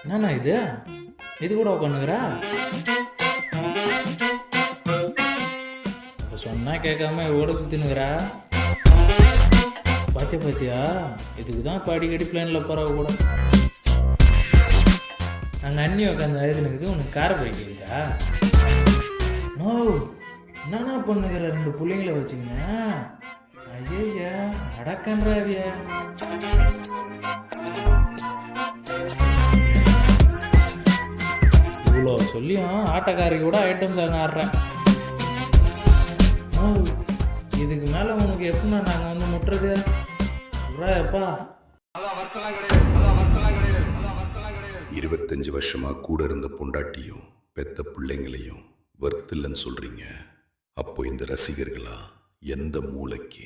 என்னண்ணா இது? இது கூட உட்காந்துக்கிறா? சொன்னா கேட்காம ஓட சுத்தினுக்கிறா. பாத்தியா பாத்தியா, இதுக்கு தான் இப்போ அடிக்கடி பிளேனில் போகிறவ கூட. நாங்கள் அண்ணி உட்காந்து அழுதுனுக்குது, உனக்கு காரை பிடிக்கிறீங்களா? நோ, என்னண்ணா பண்ணுகிற 2 பிள்ளைங்கள வச்சுக்கிங்க. ஐயா அடக்கன்றாவிய. இவ்வளோ சொல்லியும் ஆட்டக்காரிக்கு கூட ஐட்டம் சாங் ஆடுறேன். இதுக்கு மேலே உனக்கு எப்படின்னா நாங்கள் வந்து முட்டுறது எப்பா? 25 வருஷமா கூட இருந்த பொண்டாட்டியும் பெத்த பிள்ளைங்களையும் வர்த்தில்லைன்னு சொல்றீங்க. அப்போ இந்த ரசிகர்களா எந்த மூளைக்கு?